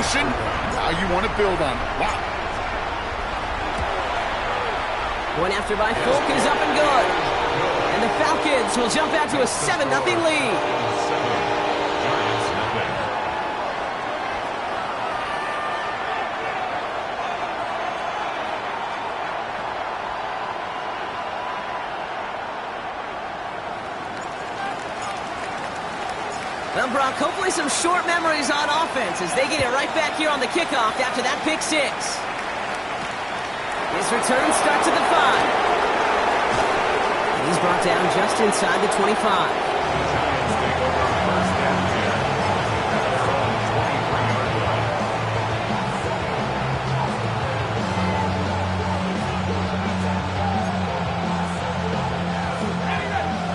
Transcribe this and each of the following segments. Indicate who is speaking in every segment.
Speaker 1: motion. Now you want to build on it. Wow.
Speaker 2: One after by Folk is up and good. And the Falcons will jump out to a 7-0 lead. Well, Brock, hopefully some short memories on offense as they get it right back here on the kickoff after that pick 6. His return starts at the 5. And he's brought down just inside the 25.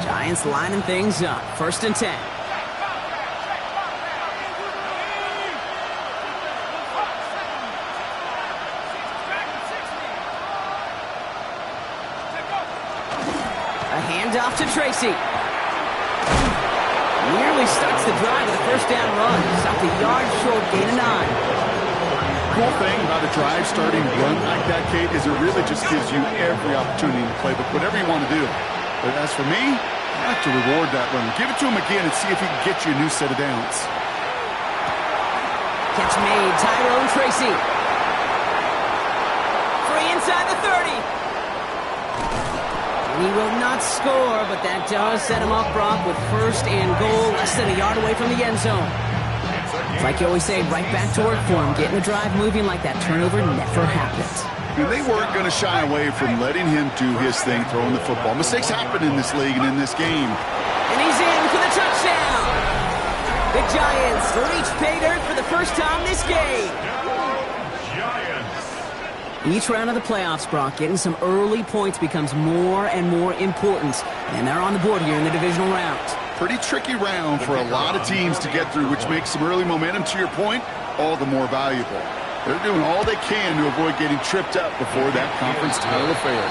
Speaker 2: Giants lining things up. 1st and 10. Off to Tracy. Nearly starts the drive with a 1st down run. Stopped a yard short, gain of 9.
Speaker 1: Cool thing about a drive starting run like that, Kate, is it really just gives you every opportunity to play, but whatever you want to do. But as for me, I like to reward that run. Give it to him again and see if he can get you a new set of downs.
Speaker 2: Catch made, Tyrone Tracy. Free inside the 30. He will not score, but that does set him up, Brock, with 1st and goal, less than a yard away from the end zone. It's like you always say, right back to work for him. Getting the drive moving like that turnover never happened.
Speaker 1: And they weren't going to shy away from letting him do his thing, throwing the football. Mistakes happen in this league and in this game.
Speaker 2: And he's in for the touchdown. The Giants reach pay dirt for the first time this game. Each round of the playoffs, Brock, getting some early points becomes more and more important. And they're on the board here in the divisional round.
Speaker 1: Pretty tricky round for a lot of teams to get through, which makes some early momentum, to your point, all the more valuable. They're doing all they can to avoid getting tripped up before that conference title affair.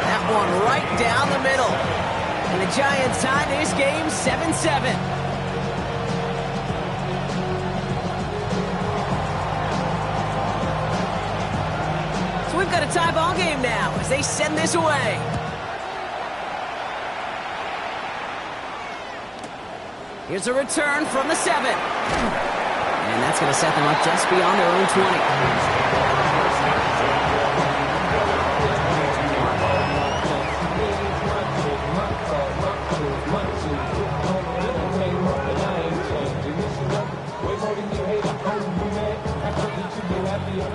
Speaker 2: That one right down the middle. And the Giants tie this game 7-7. We've got a tie ball game now as they send this away. Here's a return from the 7. And that's going to set them up just beyond their own 20.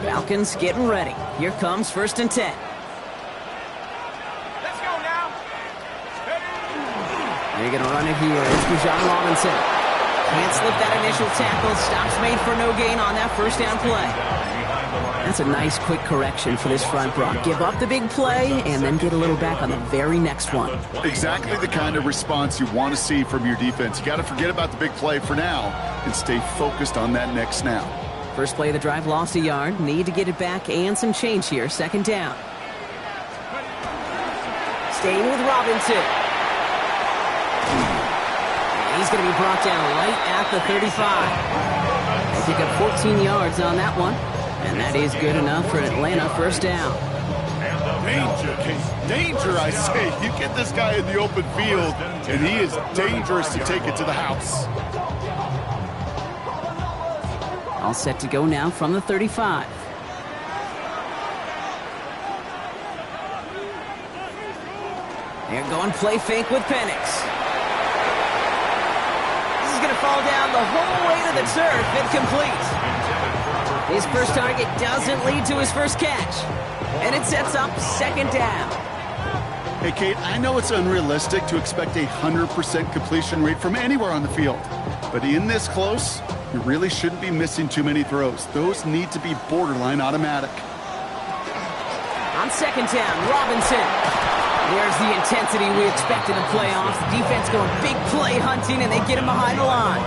Speaker 2: Falcons getting ready. Here comes 1st and 10.
Speaker 3: Let's go now.
Speaker 2: They're going to run it here. It's John Robinson. Can't slip that initial tackle. Stops made for no gain on that 1st down play. That's a nice quick correction for this front, Brock. Give up the big play and then get a little back on the very next one.
Speaker 1: Exactly the kind of response you want to see from your defense. You got to forget about the big play for now and stay focused on that next snap.
Speaker 2: First play of the drive lost a yard. Need to get it back and some change here. 2nd down. Staying with Robinson. He's going to be brought down right at the 35. They pick up 14 yards on that one. And that is good enough for Atlanta. 1st down.
Speaker 1: Danger, Kate. Danger, I say. You get this guy in the open field, and he is dangerous to take it to the house.
Speaker 2: All set to go now from the 35. They're going play fake with Penix. This is going to fall down the whole way to the turf. Incomplete. His first target doesn't lead to his first catch. And it sets up 2nd down.
Speaker 1: Hey, Kate, I know it's unrealistic to expect a 100% completion rate from anywhere on the field. But in this close, you really shouldn't be missing too many throws. Those need to be borderline automatic.
Speaker 2: On 2nd down, Robinson. There's the intensity we expect in the playoffs. The defense going big play hunting, and they get him behind the line.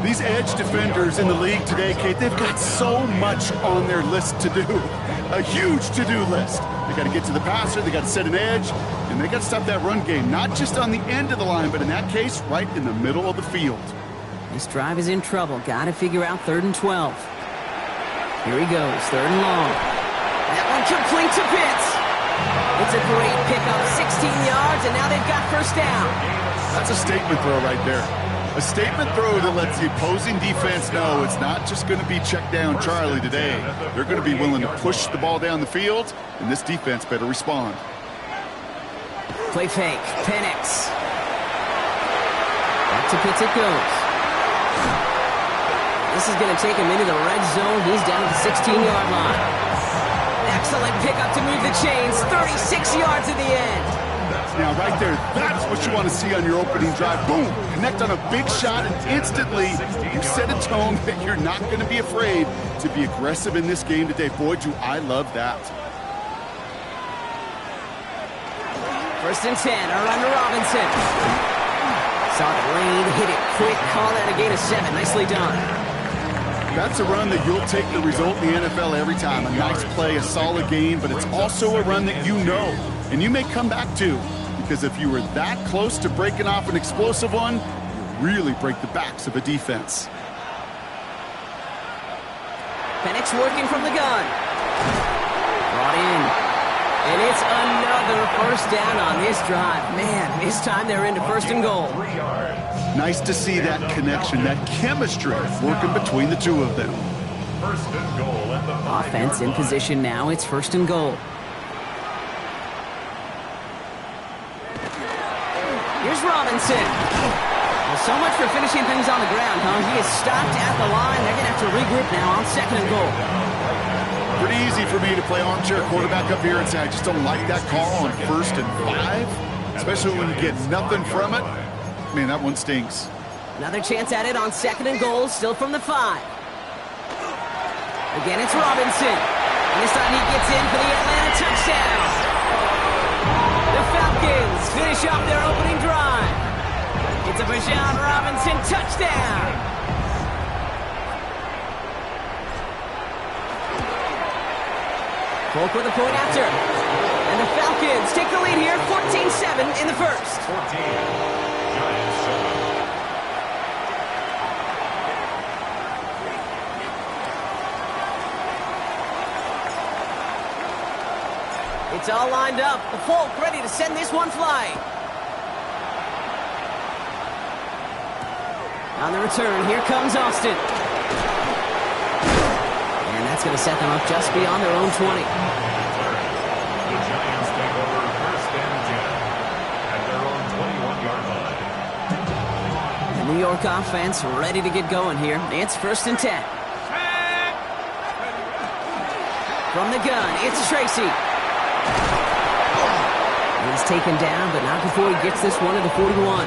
Speaker 1: These edge defenders in the league today, Kate, they've got so much on their list to do. A huge to-do list. They got to get to the passer, they got to set an edge, and they got to stop that run game, not just on the end of the line, but in that case, right in the middle of the field.
Speaker 2: This drive is in trouble. Got to figure out 3rd and 12. Here he goes, 3rd and long. That one complete to Pitts. It's a great pickup, 16 yards, and now they've got first down.
Speaker 1: That's a statement throw right there. A statement throw that lets the opposing defense know it's not just going to be check down Charlie today. They're going to be willing to push the ball down the field, and this defense better respond.
Speaker 2: Play fake, Penix. Back to Pitts it goes. This is going to take him into the red zone. He's down at the 16-yard line. Excellent pickup to move the chains. 36 yards at the end.
Speaker 1: Now, right there, that's what you want to see on your opening drive. Boom! Connect on a big shot, and instantly you set a tone that you're not going to be afraid to be aggressive in this game today. Boy, do I love that.
Speaker 2: 1st and 10, a run to Robinson. Saw the lane, hit it quick, call that a gain of 7. Nicely done.
Speaker 1: That's a run that you'll take the result in the NFL every time. A nice play, a solid gain, but it's also a run that you know, and you may come back to. Because if you were that close to breaking off an explosive one, you really break the backs of a defense.
Speaker 2: Penix working from the gun. Brought in. And it's another first down on this drive. Man, this time they're into 1st and goal.
Speaker 1: Nice to see that connection, that chemistry working between the two of them.
Speaker 3: 1st and goal at the 5-yard
Speaker 2: Offense in position now. It's 1st and goal. Here's Robinson. Well, so much for finishing things on the ground, huh? He is stopped at the line. They're going to have to regroup now on 2nd and goal.
Speaker 1: Pretty easy for me to play armchair quarterback up here and say I just don't like that call on 1st and 5, especially when you get nothing from it. Man, that one stinks.
Speaker 2: Another chance at it on 2nd and goal, still from the 5. Again, it's Robinson. And this time he gets in for the Atlanta touchdown. The Falcons finish off their opening drive. It's a Bijan Robinson touchdown. Polk with a point after. And the Falcons take the lead here, 14-7 in the 1st.
Speaker 3: 14, Giants 7.
Speaker 2: It's all lined up. The Polk ready to send this one flying. On the return, here comes Austin. And that's going to set them up just beyond their own 20.
Speaker 3: The Giants take over 1st and 10 at their own 21-yard line.
Speaker 2: The New York offense ready to get going here. It's 1st and 10. From the gun, it's Tracy. He's taken down, but not before he gets this one to the 41.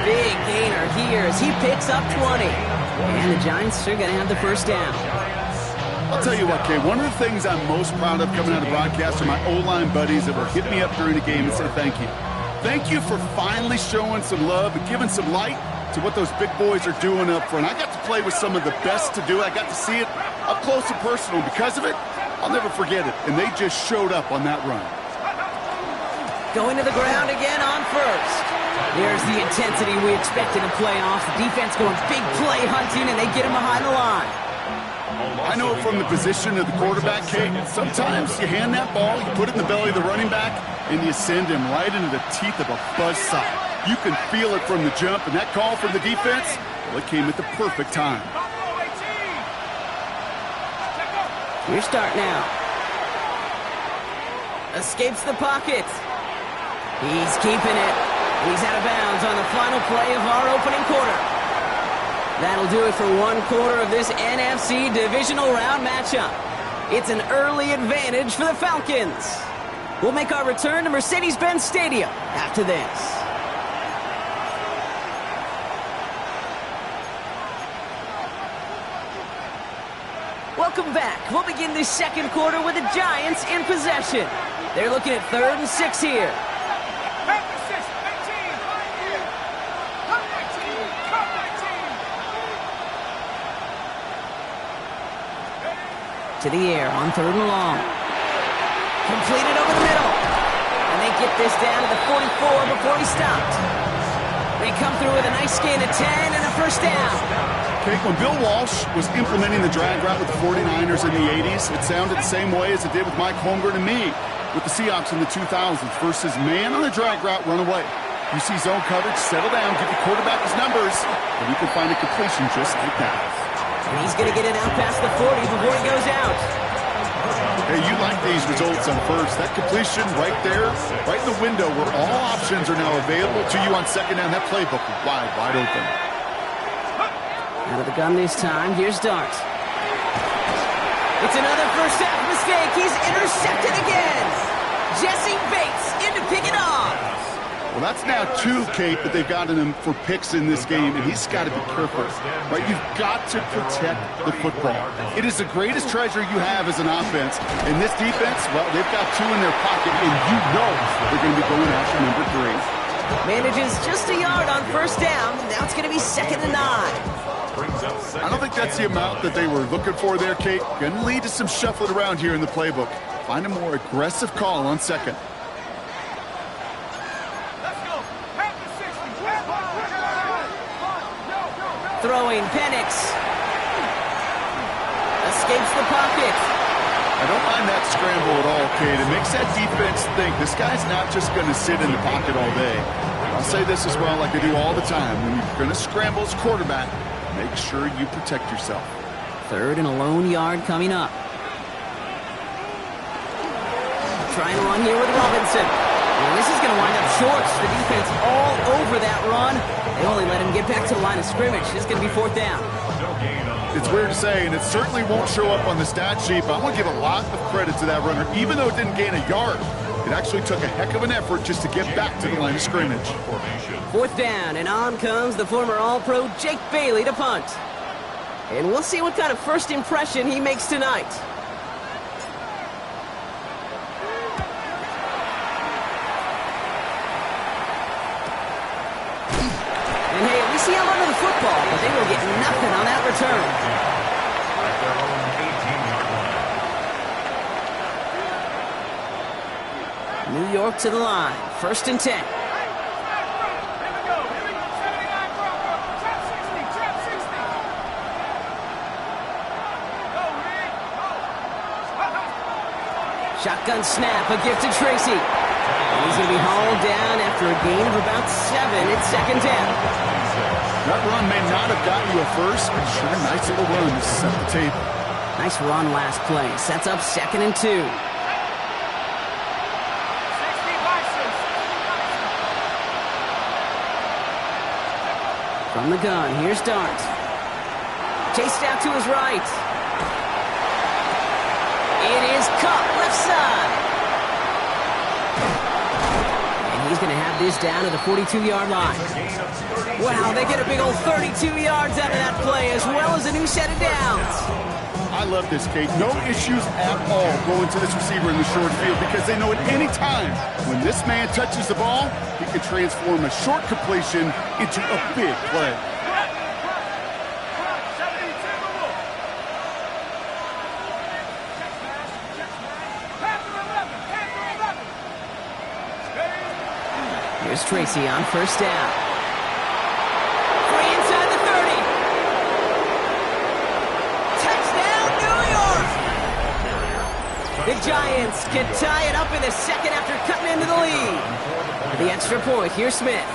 Speaker 2: Big gainer here as he picks up 20. And the Giants are going to have the first down.
Speaker 1: I'll tell you what, Kay, one of the things I'm most proud of coming out of broadcast are my O-line buddies that will hit me up during the game and say thank you. Thank you for finally showing some love and giving some light to what those big boys are doing up front. I got to play with some of the best to do it. I got to see it up close and personal. Because of it, I'll never forget it. And they just showed up on that run.
Speaker 2: Going to the ground again on 1st. There's the intensity we expected in playoffs. The defense going big play hunting, and they get him behind the line.
Speaker 1: I know from the position of the quarterback, Kate, sometimes you hand that ball, you put it in the belly of the running back, and you send him right into the teeth of a buzzsaw. You can feel it from the jump, and that call from the defense, well, it came at the perfect time.
Speaker 2: Your start now. Escapes the pocket. He's keeping it. He's out of bounds on the final play of our opening quarter. That'll do it for one quarter of this NFC divisional round matchup. It's an early advantage for the Falcons. We'll make our return to Mercedes-Benz Stadium after this. Welcome back. We'll begin this second quarter with the Giants in possession. They're looking at 3rd and 6 here. To the air on 3rd and long. Completed over the middle. And they get this down to the 44 before he stopped. They come through with a nice gain of 10 and a first down.
Speaker 1: Okay, when Bill Walsh was implementing the drag route with the 49ers in the 80s, it sounded the same way as it did with Mike Holmgren and me with the Seahawks in the 2000s versus man on the drag route, run away. You see zone coverage, settle down, give the quarterback his numbers, and he can find a completion just like that.
Speaker 2: And he's going to get it out past the 40 before he goes out.
Speaker 1: Hey, you like these results on first. That completion right there, right in the window where all options are now available to you on second down. That playbook is wide open.
Speaker 2: Out of the gun this time. Here's Dart. It's another first half mistake. He's intercepted again. Jesse Bates in to pick it off.
Speaker 1: Well, that's now 2, Kate, that they've gotten him for picks in this game, and he's got to be careful, right? You've got to protect the football. It is the greatest treasure you have as an offense. In this defense, well, they've got 2 in their pocket, and you know they're going to be going after number 3.
Speaker 2: Manages just a yard on first down. Now it's going to be 2nd and 9.
Speaker 1: I don't think that's the amount that they were looking for there, Kate. Going to lead to some shuffling around here in the playbook. Find a more aggressive call on second.
Speaker 2: Throwing, Penix. Escapes the pocket.
Speaker 1: I don't mind that scramble at all, Kate. It makes that defense think this guy's not just going to sit in the pocket all day. I'll say this as well like I do all the time. When you're going to scramble as quarterback, make sure you protect yourself.
Speaker 2: 3rd and a lone yard coming up. Trying to run here with Robinson. And this is going to wind up short. The defense all over that run. They only let him get back to the line of scrimmage. It's going to be 4th down.
Speaker 1: It's weird to say, and it certainly won't show up on the stat sheet, but I want to give a lot of credit to that runner. Even though it didn't gain a yard, it actually took a heck of an effort just to get back to the line of scrimmage.
Speaker 2: 4th down, and on comes the former All-Pro Jake Bailey to punt. And we'll see what kind of first impression he makes tonight. And hey, at least he held onto the football, but they will get nothing on that return.
Speaker 3: At their own 18-yard line.
Speaker 2: New York to the line. 1st and 10. Shotgun snap, a gift to Tracy. And he's going to be hauled down after a gain of about 7. It's 2nd down.
Speaker 1: That run may not have gotten you a first, but sure, nice little run to set the table.
Speaker 2: Nice run last play. Sets up 2nd and 2. From the gun, here's Dart. Chased out to his right. It is Cup, left side. And he's going to have this down to the 42-yard line. Wow, they get a big old 32 yards out of that play, as well as a new set of downs.
Speaker 1: I love this, Kate. No issues at all going to this receiver in the short field because they know at any time when this man touches the ball, he can transform a short completion into a big play.
Speaker 2: Here's Tracy on first down. Free inside the 30. Touchdown, New York! The Giants can tie it up in the second after cutting into the lead. The extra point, here's Smith.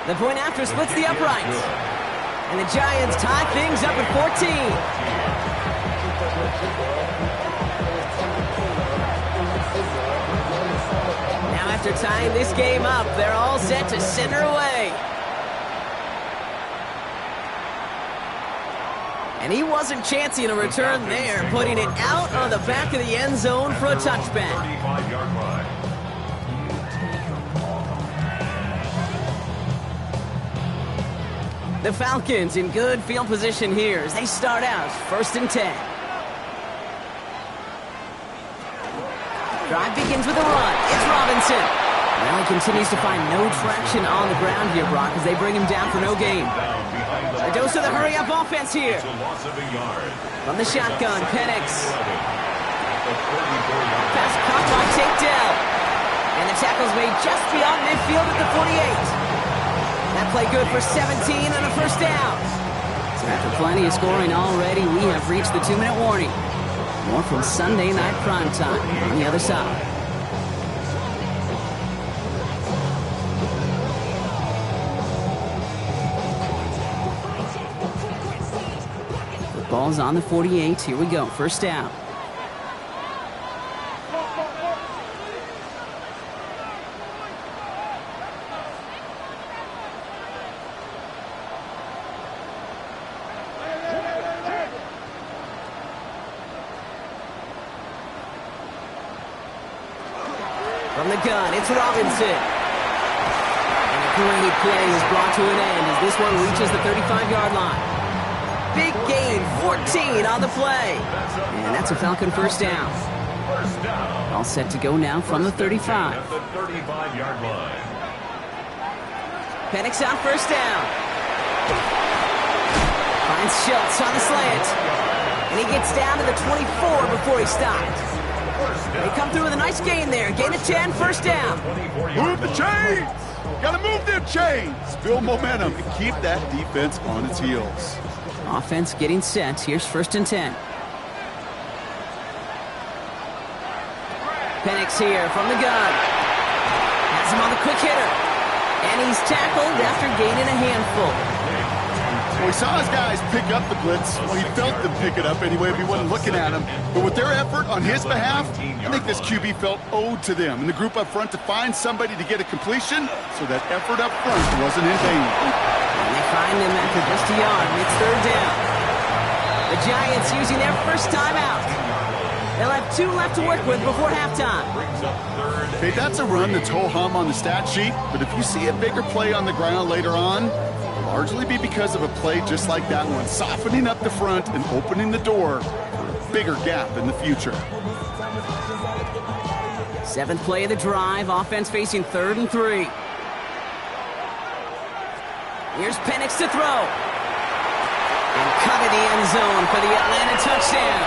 Speaker 2: The point after splits the uprights. And the Giants tie things up at 14. Now after tying this game up, they're all set to send her away. And he wasn't chancing a return there, putting it out on the back of the end zone for a touchback.
Speaker 3: 35-yard line.
Speaker 2: The Falcons in good field position here as they start out 1st and 10. Drive begins with a run. It's Robinson. Now he continues to find no traction on the ground here, Brock, as they bring him down for no gain. A dose of the hurry-up offense here. From the shotgun, Penix. Pass caught by Tate Dell. And the tackle's made just beyond midfield at the 48. That play good for 17 and a first down. So after plenty of scoring already, we have reached the 2-minute warning. More from Sunday Night Primetime on the other side. The ball's on the 48. Here we go. First down. From the gun, it's Robinson. And a great play is brought to an end as this one reaches the 35-yard line. Big gain, 14 on the play. And that's a Falcon first down. All set to go now from the 35.
Speaker 3: At the 35-yard line.
Speaker 2: Penix on first down. Finds Schultz on the slant. And he gets down to the 24 before he stops. They come through with a nice gain there. Gain of 10, first down.
Speaker 1: Move the chains! Gotta move them chains! Build momentum and keep that defense on its heels.
Speaker 2: Offense getting set. Here's first and 10. Penix here from the gun. Has him on the quick hitter. And he's tackled after gaining a handful.
Speaker 1: Well, he saw his guys pick up the blitz. Well, he felt them pick it up anyway if he wasn't looking at him. But with their effort on his behalf, I think this QB felt owed to them and the group up front to find somebody to get a completion, so that effort up front wasn't in vain.
Speaker 2: And they find him after just a yard. It's third down. The Giants using their first timeout. They'll have 2 left to work with before halftime.
Speaker 1: Okay, that's a run that's ho-hum on the stat sheet, but if you see a bigger play on the ground later on, it'll largely be because of a play just like that one, softening up the front and opening the door for a bigger gap in the future.
Speaker 2: 7th play of the drive, offense facing 3rd and 3. Here's Penix to throw. And cut in the end zone for the Atlanta touchdown.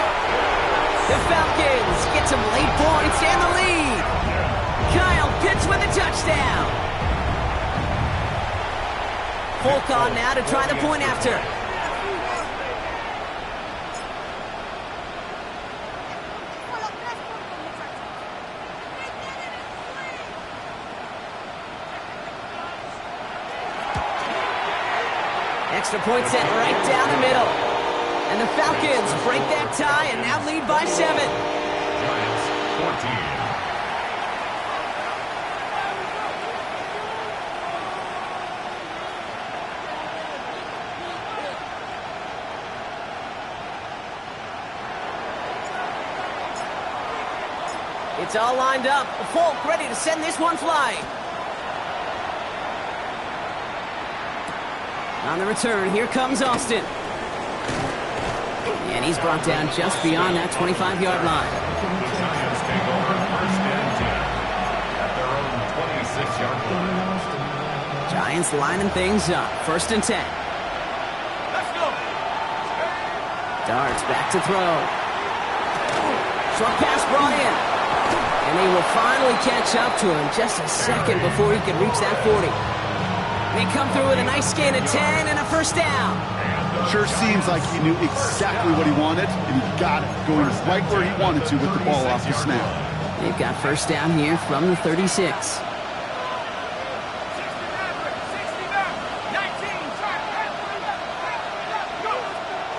Speaker 2: The Falcons get some late points and the lead. Kyle Pitts with a touchdown. Folk on now to try the point after. Extra point set right down the middle. And the Falcons break that tie and now lead by 7.
Speaker 3: Giants 14.
Speaker 2: It's all lined up. Folk ready to send this one flying. On the return, here comes Austin. And he's brought down just beyond that 25-yard line.
Speaker 3: The Giants take over first and 10 at their own 26-yard line.
Speaker 2: Giants lining things up. First and 10.
Speaker 3: Let's go.
Speaker 2: Darts back to throw. Short pass brought in. And they will finally catch up to him just a second before he can reach that 40. They come through with a nice gain of 10 and a first down.
Speaker 1: Sure seems like he knew exactly what he wanted, and he got it, going right where he wanted to with the ball off the snap.
Speaker 2: They've got first down here from the 36.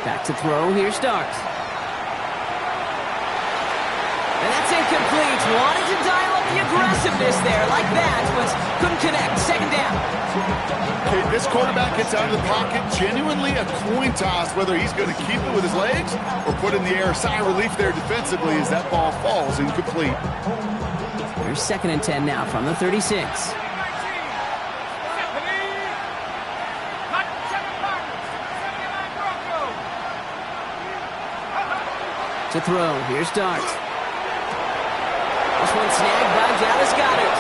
Speaker 2: Back to throw, here's Darts. And that's incomplete. Wanted to dial up the aggressiveness there like that, but couldn't connect. Second down.
Speaker 1: Okay, this quarterback gets out of the pocket, genuinely a coin toss whether he's going to keep it with his legs or put in the air. Sigh of relief there defensively as that ball falls incomplete.
Speaker 2: Here's second and 10 now from the 36. To throw, here's Darts. This one snagged by Dallas Goedert.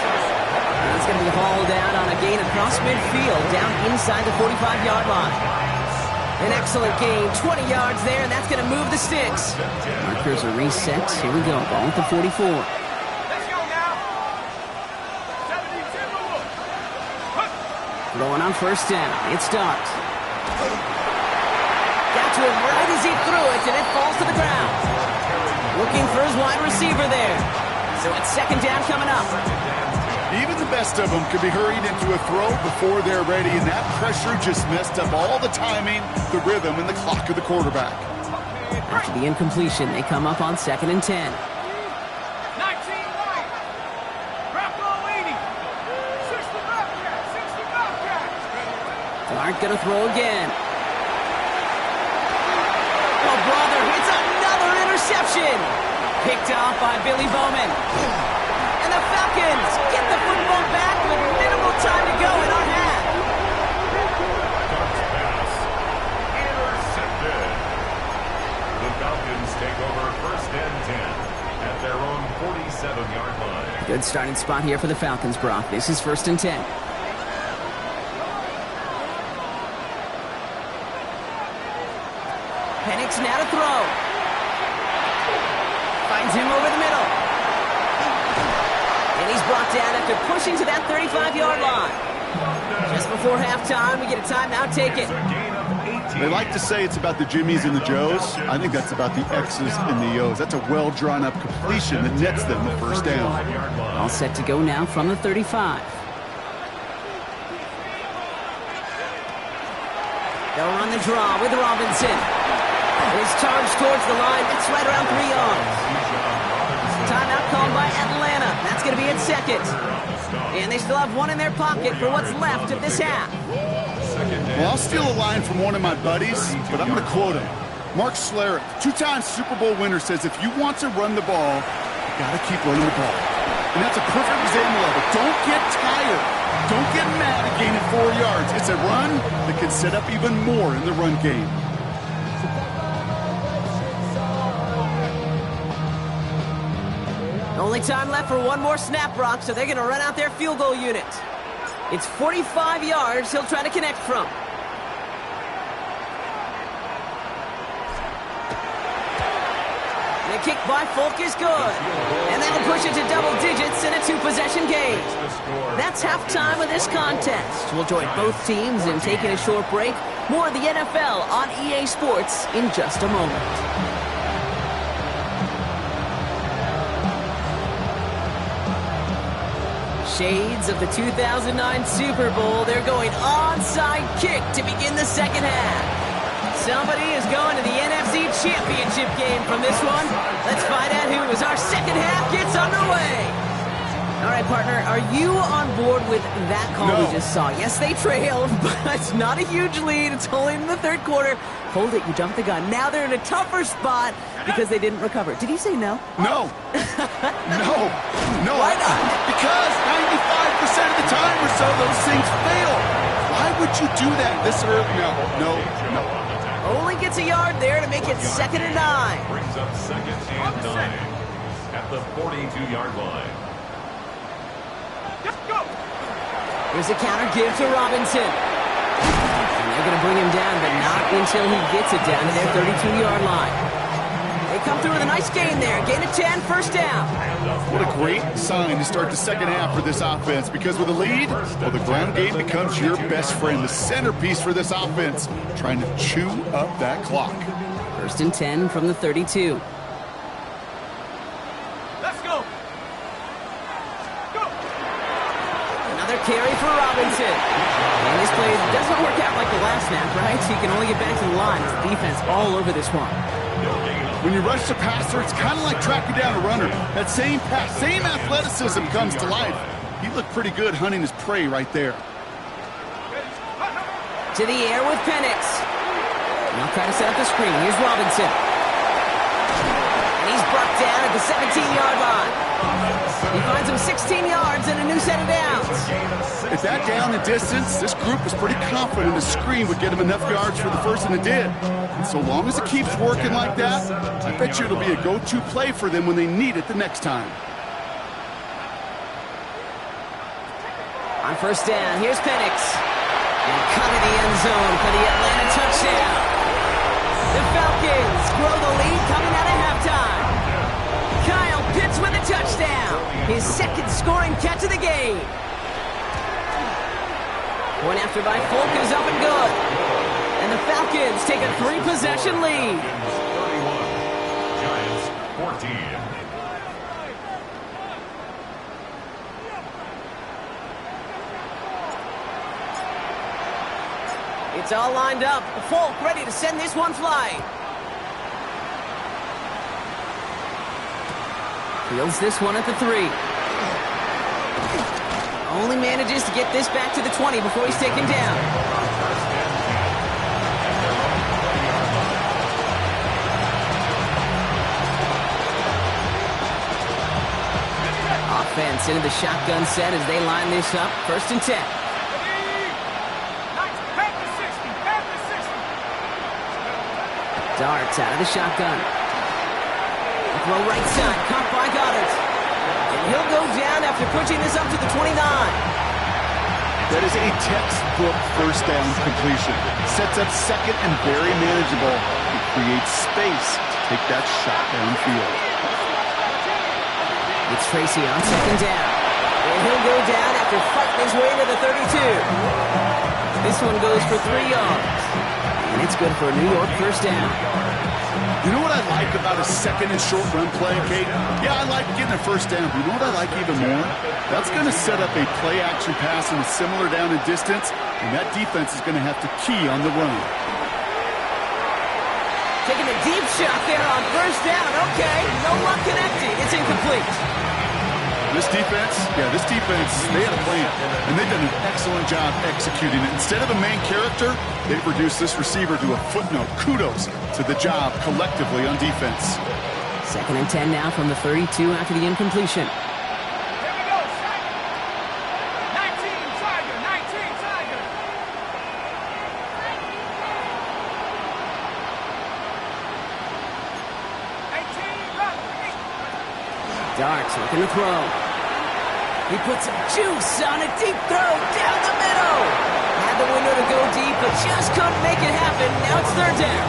Speaker 2: And he's going to be hauled out on a gain across midfield, down inside the 45-yard line. An excellent gain, 20 yards there, and that's going to move the sticks. Markers are reset. Here we go, ball at the 44.
Speaker 3: Let's go now.
Speaker 2: Throwing on first down. It starts. Got to him right as he threw it, and it falls to the ground. Looking for his wide receiver there. So it's second down coming up.
Speaker 1: Even the best of them could be hurried into a throw before they're ready, and that pressure just messed up all the timing, the rhythm, and the clock of the quarterback.
Speaker 2: After the incompletion, they come up on 2nd and 10. Aren't going to throw again. Oh, brother, it's another interception. Picked off by Billy Bowman. And the Falcons get the football back with minimal time to go in our half.
Speaker 3: Pass intercepted. The Falcons take over 1st and 10 at their own 47-yard line.
Speaker 2: Good starting spot here for the Falcons, Brock. This is 1st and 10. Penix now to throw. Finds him over the middle. And he's brought down after pushing to that 35-yard line. Just before halftime, we get a timeout taken.
Speaker 1: They like to say it's about the Jimmies and the Joes. I think that's about the X's and the O's. That's a well-drawn-up completion that nets them the first down.
Speaker 2: All set to go now from the 35. They'll run the draw with Robinson. His charge towards the line. It's right around 3 yards. Timeout called by Atlanta. That's going to be its second. And they still have one in their pocket for what's left of this half.
Speaker 1: Well, I'll steal a line from one of my buddies, but I'm going to quote him. Mark Schlereth, 2-time Super Bowl winner, says if you want to run the ball, you got to keep running the ball. And that's a perfect example of it. Don't get tired. Don't get mad at gaining 4 yards. It's a run that can set up even more in the run game.
Speaker 2: Only time left for one more snap, Brock, so they're going to run out their field goal unit. It's 45 yards he'll try to connect from. The kick by Folk is good. And that'll push it to double digits in a 2-possession game. That's halftime of this contest. We'll join both teams in taking a short break. More of the NFL on EA Sports in just a moment. Shades of the 2009 Super Bowl. They're going onside kick to begin the second half. Somebody is going to the NFC Championship game from this one. Let's find out who as our second half gets underway. All right, partner, are you on board with that call we just saw? Yes, they trailed, but it's not a huge lead. It's only in the 3rd quarter. Hold it, you jumped the gun. Now they're in a tougher spot because they didn't recover. Did you say no?
Speaker 1: No. No.
Speaker 2: Why not?
Speaker 1: Because 95% of the time or so, those things fail. Why would you do that this early? No.
Speaker 2: Only gets a yard there to make it 2nd and 9.
Speaker 3: Brings up 2nd and 9 at the 42-yard line.
Speaker 2: Here's a counter give to Robinson. And they're going to bring him down, but not until he gets it down to their 32-yard line. They come through with a nice gain there. Gain of 10, first down.
Speaker 1: What a great sign to start the second half for this offense, because with a lead, well, the ground game becomes your best friend, the centerpiece for this offense, trying to chew up that clock.
Speaker 2: 1st and 10 from the 32. Carry for Robinson. And this play doesn't work out like the last snap, right? So you can only get back to the line. It's defense all over this one.
Speaker 1: When you rush the passer, it's kind of like tracking down a runner. That same pass, same athleticism comes to life. He looked pretty good hunting his prey right there.
Speaker 2: To the air with Penix. Now try to set up the screen. Here's Robinson. And he's brought down at the 17-yard line. He finds him 16 yards and a new set of downs.
Speaker 1: At that down and distance, this group was pretty confident the screen would get him enough yards for the first, and it did. And so long as it keeps working like that, I bet you it'll be a go-to play for them when they need it the next time.
Speaker 2: On first down, here's Penix. And cut in the end zone for the Atlanta touchdown. The Falcons grow the lead coming out of halftime. Kyle Pitts with a touchdown. His 2nd scoring catch of the game. Point after by Folk is up and good. And the Falcons take a 3-possession lead.
Speaker 3: 31, Giants 14.
Speaker 2: It's all lined up. Folk ready to send this one flying. Fields this one at the 3. Only manages to get this back to the 20 before he's taken down. Offense into the shotgun set as they line this up. 1st and 10. Darts out of the shotgun. Throw right side, caught by Goddard. And he'll go down after pushing this up to the 29.
Speaker 1: That is a textbook first down completion. Sets up second and very manageable. It creates space to take that shot downfield.
Speaker 2: It's Tracy on 2nd down. And he'll go down after fighting his way to the 32. This one goes for 3 yards. And it's good for a New York 1st down.
Speaker 1: You know what I like about a 2nd and short run play, Kate? Yeah, I like getting a 1st down, but you know what I like even more? That's going to set up a play-action pass in a similar down and distance, and that defense is going to have to key on the run.
Speaker 2: Taking a deep shot there on 1st down. Okay, no luck connecting. It's incomplete.
Speaker 1: This defense, they had a plan, and they've done an excellent job executing it. Instead of a main character, they've reduced this receiver to a footnote. Kudos to the job collectively on defense.
Speaker 2: 2nd and 10 now from the 32 after the incompletion.
Speaker 4: Here we go, 19 Tiger, 19 Tiger.
Speaker 2: Darts looking to throw. He puts some juice on a deep throw down the middle. Had the window to go deep, but just couldn't make it happen. Now it's 3rd down.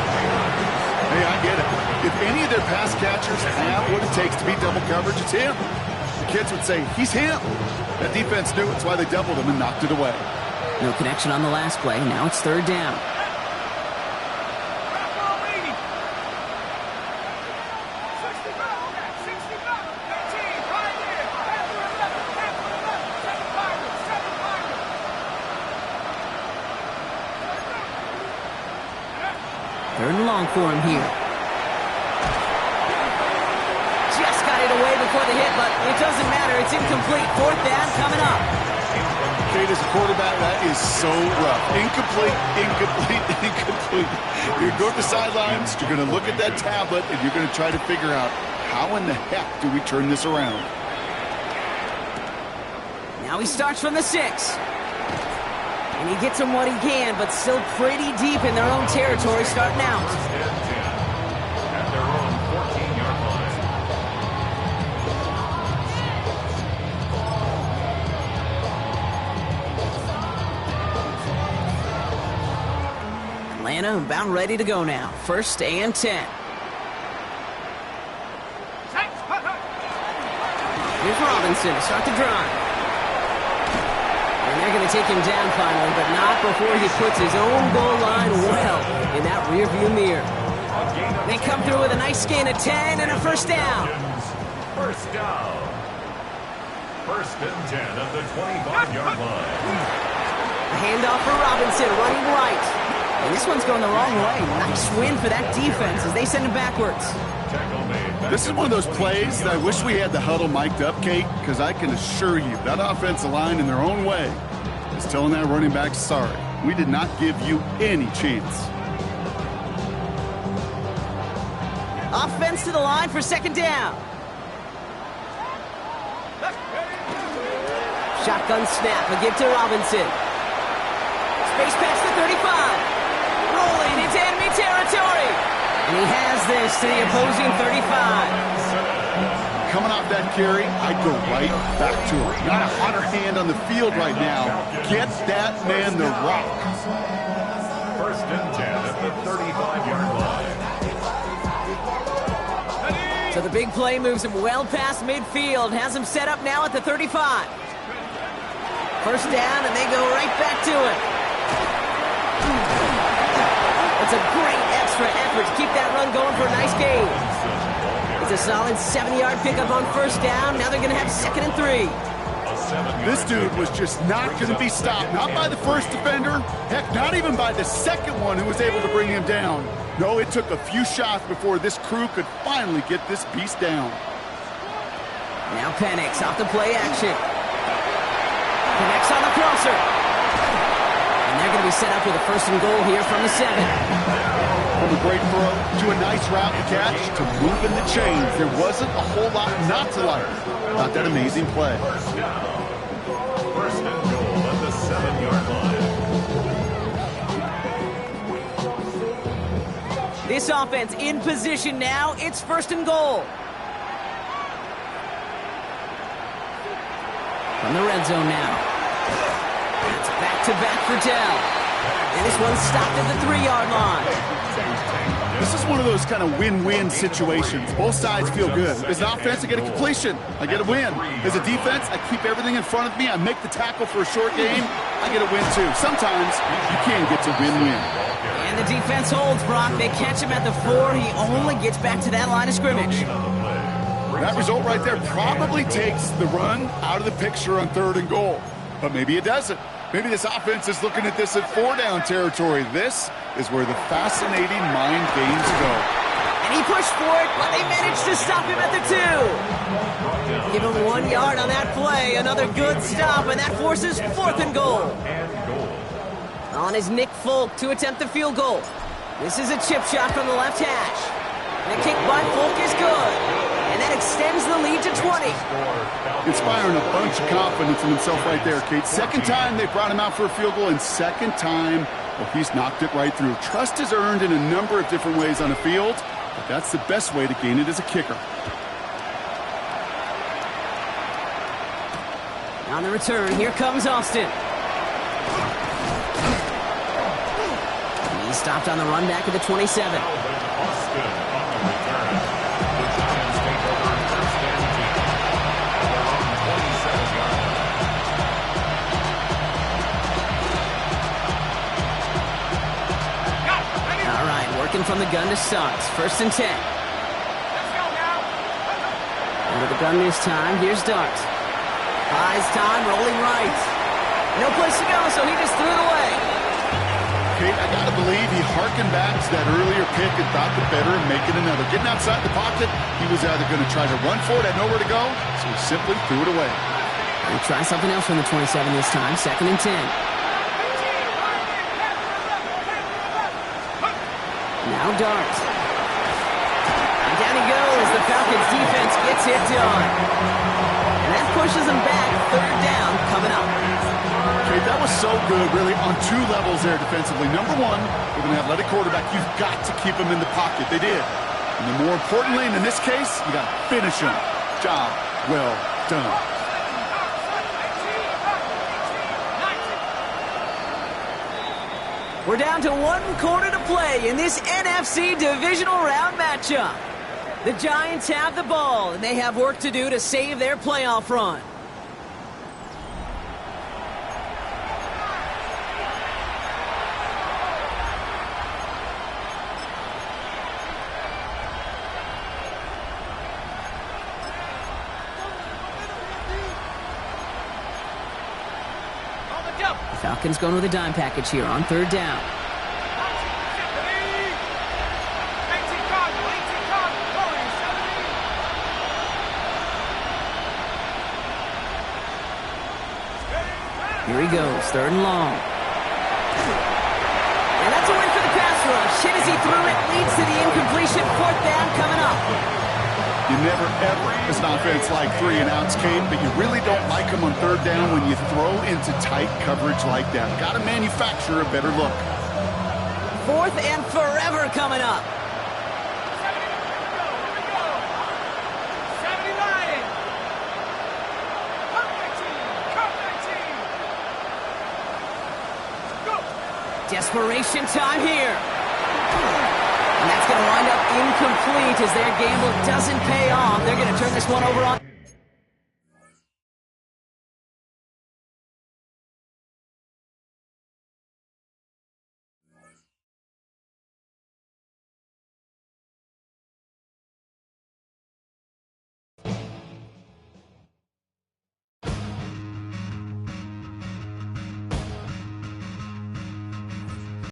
Speaker 1: Hey, I get it. If any of their pass catchers have what it takes to beat double coverage, it's him. The kids would say, he's him. That defense knew it's why they doubled him and knocked it away.
Speaker 2: No connection on the last play. Now it's 3rd down. Third and long for him here. Just got it away before the hit, but it doesn't matter. It's incomplete. 4th down coming up.
Speaker 1: Kate, as a quarterback, that is so rough. Incomplete, incomplete, incomplete. You're going to the sidelines, you're going to look at that tablet, and you're going to try to figure out how in the heck do we turn this around.
Speaker 2: Now he starts from the 6. And he gets him what he can, but still pretty deep in their own territory starting out.
Speaker 3: At their own 14-yard line.
Speaker 2: Atlanta about ready to go now. 1st and 10. Here's Robinson to start the drive. And they're going to take him down finally, but not before he puts his own goal line well in that rearview mirror. They come through with a nice gain of 10 and a 1st down.
Speaker 3: 1st down. 1st and 10 at the 25-yard line.
Speaker 2: A handoff for Robinson, running right. And this one's going the wrong way. Nice win for that defense as they send him backwards.
Speaker 1: This is one of those plays that I wish we had the huddle mic'd up, Kate, because I can assure you that offensive line in their own way is telling that running back, sorry, we did not give you any chance.
Speaker 2: Offense to the line for 2nd down. Shotgun snap, a give to Robinson. Space past the 35. Rolling into enemy territory. And he has this to the opposing 35.
Speaker 1: Coming off that carry, I'd go right back to him. Not a hotter hand on the field right now. Get that man the rock.
Speaker 3: 1st and 10 at the 35-yard line.
Speaker 2: So the big play moves him well past midfield. Has him set up now at the 35. First down, and they go right back to it. It's a great extra effort to keep that run going for a nice gain. It's a solid 7-yard pickup on first down. Now they're going to have 2nd and 3.
Speaker 1: This dude was just not going to be stopped. Not by the first defender. Heck, not even by the second one who was able to bring him down. No, it took a few shots before this crew could finally get this beast down.
Speaker 2: Now Penix off the play action. Connects on the crosser. And they're going to be set up with a 1st and goal here from the 7.
Speaker 1: From a great throw to a nice route to catch to moving the chains. There wasn't a whole lot not to like about that amazing play.
Speaker 3: 1st and goal at the 7-yard line.
Speaker 2: This offense in position now. It's 1st and goal. From the red zone now. It's back-to-back for Dell. And this one's stopped at the 3-yard line.
Speaker 1: This is one of those kind of win-win situations. Both sides feel good. As an offense, I get a completion. I get a win. As a defense, I keep everything in front of me. I make the tackle for a short game. I get a win, too. Sometimes you can get to win-win.
Speaker 2: And the defense holds, Brock. They catch him at the 4. He only gets back to that line of scrimmage.
Speaker 1: That result right there probably takes the run out of the picture on 3rd and goal. But maybe it doesn't. Maybe this offense is looking at this at 4-down territory. This is where the fascinating mind games go.
Speaker 2: And he pushed for it, but they managed to stop him at the 2. Give him 1 yard on that play. Another good stop, and that forces 4th and goal. On is Nick Folk to attempt the field goal. This is a chip shot from the left hash. The kick by Folk is good. And that extends the lead to 20.
Speaker 1: Inspiring a bunch of confidence in himself right there, Kate. 2nd time they brought him out for a field goal, and 2nd time, well, he's knocked it right through. Trust is earned in a number of different ways on the field, but that's the best way to gain it as a kicker.
Speaker 2: On the return, here comes Austin. He's stopped on the run back at the 27.
Speaker 3: Austin on the return. The Giants take over 1st and 10. They're on 27-yard line.
Speaker 2: All right, working from the gun to start. 1st and 10.
Speaker 4: Let's go now.
Speaker 2: Under the gun this time, here's Dart. Buys time, rolling right. No place to go, so he just threw it away.
Speaker 1: Kate, I gotta believe he harkened back to that earlier pick and thought the better and making another. Getting outside the pocket, he was either going to try to run for it, had nowhere to go, so he simply threw it away.
Speaker 2: We'll try something else from the 27 this time. 2nd and 10. Now Dart. And down he goes. The Falcons defense gets it done. And that pushes them back. 3rd down coming up.
Speaker 1: Kate, that was so good, really, on 2 levels there defensively. Number 1, with an athletic quarterback, you've got to keep him in the pocket. They did. And then more importantly, and in this case, you got to finish him. Job well done.
Speaker 2: We're down to 1 quarter to play in this NFC divisional round matchup. The Giants have the ball, and they have work to do to save their playoff run. Falcons going with a dime package here on 3rd down.
Speaker 4: 18 Cardinal, 18 Cardinal, going 17.
Speaker 2: Here he goes, 3rd and long. And that's a win for the pass rush. Hit as he threw it, leads to the incompletion. 4th down coming up.
Speaker 1: You never, ever, as an offense, like 3 and outs, Kate, but you really don't like them on 3rd down when you throw into tight coverage like that. Got to manufacture a better look.
Speaker 2: 4th and forever coming up.
Speaker 4: 70 Lions. Cut 19. Cut 19. Go.
Speaker 2: Desperation time here. And that's going to wind up incomplete as their gamble doesn't pay off. They're going to turn this one over on